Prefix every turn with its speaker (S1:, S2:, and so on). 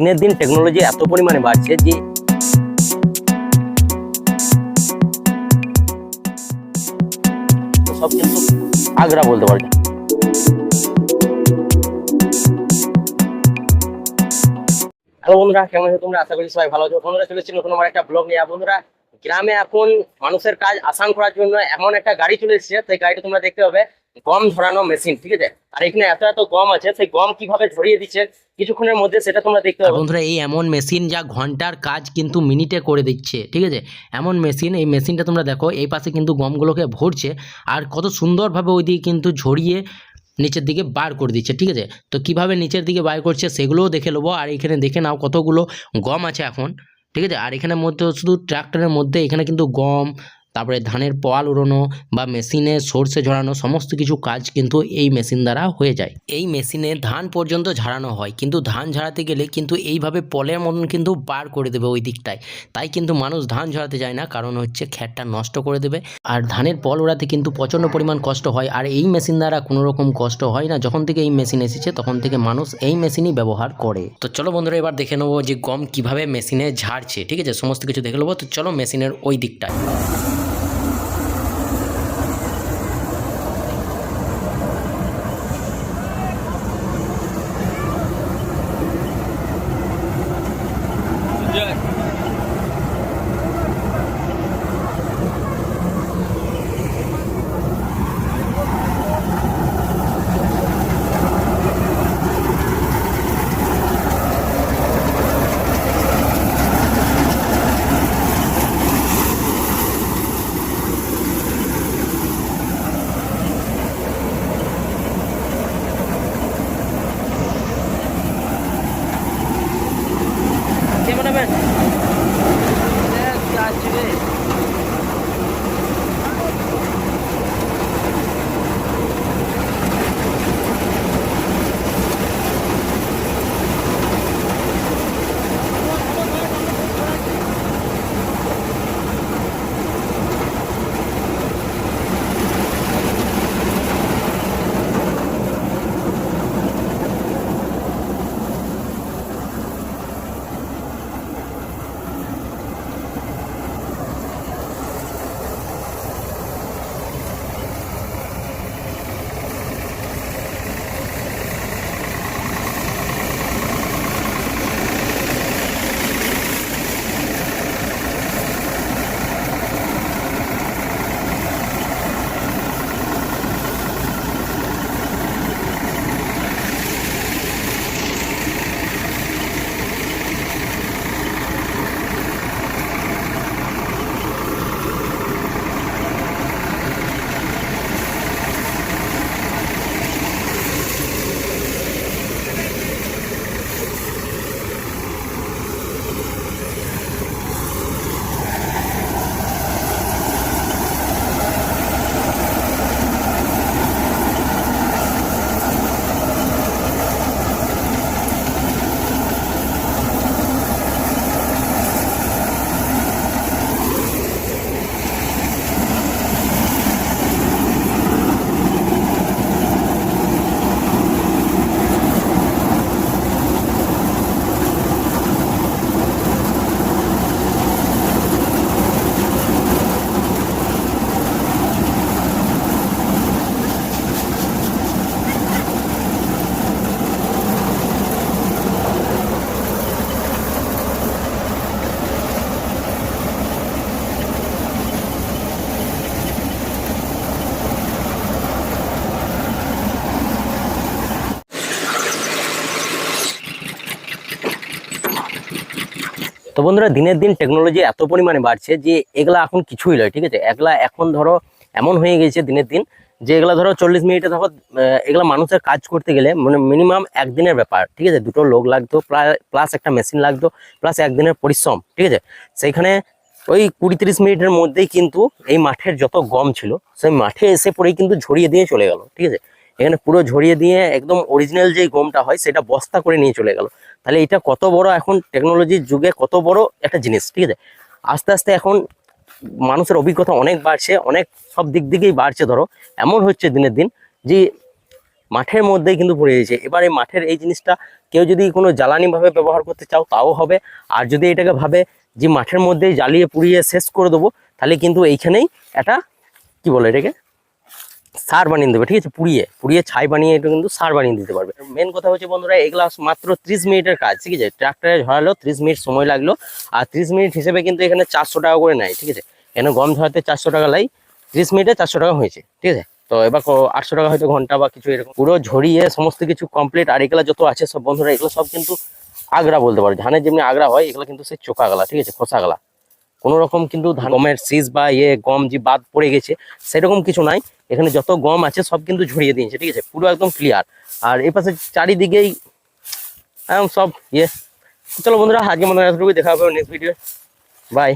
S1: দিনের দিন টেকনোলজি এত পরিমাণে বাড়ছে যে সব কিন্তু আগ্রা বলতে পারবে। হ্যালো বন্ধুরা, কেমন আছো তোমরা? আশা করি সবাই ভালো আছো। বন্ধুরা চলে এসেছি নতুন আমার একটা ব্লগ নিয়ে। বন্ধুরা, গ্রামে এখন মানুষের কাজ আসান করার জন্য এমন একটা গাড়ি চলে এসেছে, সেই গাড়িটা তোমরা দেখতে পাবে গম ঝরানো মেশিন, ঠিক আছে? আর এখানে এত এত গম আছে, সেই গম কিভাবে ঝরিয়ে দিচ্ছে কিছুক্ষণের মধ্যে সেটা তোমরা দেখতে পাবে।
S2: বন্ধুরা, এই এমন মেশিন যা ঘন্টার কাজ কিন্তু মিনিটে করে দিচ্ছে, ঠিক আছে? এমন মেশিন, এই মেশিনটা তোমরা দেখো, এই পাশে কিন্তু গমগুলোকে ভরছে আর কত সুন্দরভাবে ওইদিকে কিন্তু ঝরিয়ে নিচের দিকে বার করে দিচ্ছে, ঠিক আছে? তো কিভাবে নিচের দিকে বার করছে সেগুলোও দেখে নেবো। আর এখানে দেখে নাও কতগুলো গম আছে এখন, ঠিক আছে? আর এখানের মধ্যে শুধু ট্রাক্টরের মধ্যে এখানে কিন্তু গম, তারপরে ধানের পোয়াল উড়ানো বা মেশিনে সর্ষে ঝরানো সমস্ত কিছু কাজ কিন্তু এই মেশিন দ্বারা হয়ে যায়। এই মেশিনে ধান পর্যন্ত ঝাড়ানো হয়, কিন্তু ধান ঝাড়াতে গেলে কিন্তু এইভাবে পলের মতন কিন্তু বার করে দেবে ওই দিকটায়। তাই কিন্তু মানুষ ধান ঝাড়াতে যায় না, কারণ হচ্ছে খ্যাটটা নষ্ট করে দেবে। আর ধানের পল উড়াতে কিন্তু প্রচণ্ড পরিমাণ কষ্ট হয়, আর এই মেশিন দ্বারা কোনো রকম কষ্ট হয় না। যখন থেকে এই মেশিন এসেছে তখন থেকে মানুষ এই মেশিনই ব্যবহার করে। তো চলো বন্ধুরা, এবার দেখে নেবো যে গম কিভাবে মেশিনে ঝাড়ছে, ঠিক আছে? সমস্ত কিছু দেখে নেবো। তো চলো মেশিনের ওই দিকটায়।
S1: ক্যামেরাম্যান তো বন্ধুরা, দিনের দিন টেকনোলজি এত পরিমাণে বাড়ছে যে এগুলা এখন কিছুই নয়, ঠিক আছে? এগুলা এখন ধরো এমন হয়ে গেছে দিনের দিন যে এগুলা ধরো 40 মিনিটে ধরো এগুলা মানুষের কাজ করতে গেলে মানে মিনিমাম একদিনের ব্যাপার, ঠিক আছে? দুটো লোক লাগতো, প্লাস একটা মেশিন লাগতো, প্লাস একদিনের পরিশ্রম, ঠিক আছে? সেইখানে ওই 20-30 মিনিটের মধ্যেই কিন্তু এই মাঠের যত গম ছিল সেই মাঠে এসে পরেই কিন্তু ঝরিয়ে দিয়ে চলে গেল, ঠিক আছে? এখানে পুরো ঝরিয়ে দিয়ে একদম অরিজিনাল যে গমটা হয় সেটা বস্তা করে নিয়ে চলে গেল। তাহলে এটা কত বড় এখন টেকনোলজির যুগে কত বড় একটা জিনিস, ঠিক আছে? আস্তে আস্তে এখন মানুষের অভিজ্ঞতা অনেক বাড়ছে, অনেক সব দিক দিকেই বাড়ছে। ধরো এমন হচ্ছে দিনের দিন যে মাঠের মধ্যেই কিন্তু পড়ে গেছে। এবার এই মাঠের এই জিনিসটা কেউ যদি কোনো জ্বালানি ভাবে ব্যবহার করতে চাও তাও হবে, আর যদি এটাকে ভাবে যে মাঠের মধ্যেই জ্বালিয়ে পুড়িয়ে শেষ করে দেবো, তাহলে কিন্তু এইখানেই একটা কি বলে এটাকে সার বানিয়ে দেবে, ঠিক আছে, পুড়িয়ে পুড়িয়ে ছাই বানিয়ে এটা কিন্তু সার বানিয়ে দিতে পারবে। মেন কথা হচ্ছে বন্ধুরা, এগুলা মাত্র 30 মিনিটের কাজ, ঠিক আছে, ট্রাক্টরে ঝরালো 30 মিনিট সময় লাগলো, আর 30 মিনিট হিসেবে কিন্তু এখানে 400 টাকা করে নেয়, ঠিক আছে, এখানে গম ঝরাতে 400 টাকা লাই, 30 মিনিটে 400 টাকা হয়েছে, ঠিক আছে। তো এবার 800 টাকা হয়তো ঘন্টা বা কিছু এরকম, পুরো ঝরিয়ে সমস্ত কিছু কমপ্লিট। আর এগুলা যত আছে সব বন্ধুরা, এগুলো সব কিন্তু আগরা বলতে পারো, ধানের যেমনি আগরা হয়, এগুলো কিন্তু সেই চোকা গলা, ঠিক আছে, খোসা গলা, কোনো রকম কিন্তু গমের শীষ বা গম যে বাদ পড়ে গেছে সেরকম কিছু নাই। এখানে যত গম আছে সব কিন্তু ঝরিয়ে দিয়েছে, ঠিক আছে, পুরো একদম ক্লিয়ার। আর এই পাশে চারিদিকেই একদম সব চলো বন্ধুরা, আজকে মনে হয় এতটুকুই, দেখা হবে নেক্সট ভিডিও, বাই।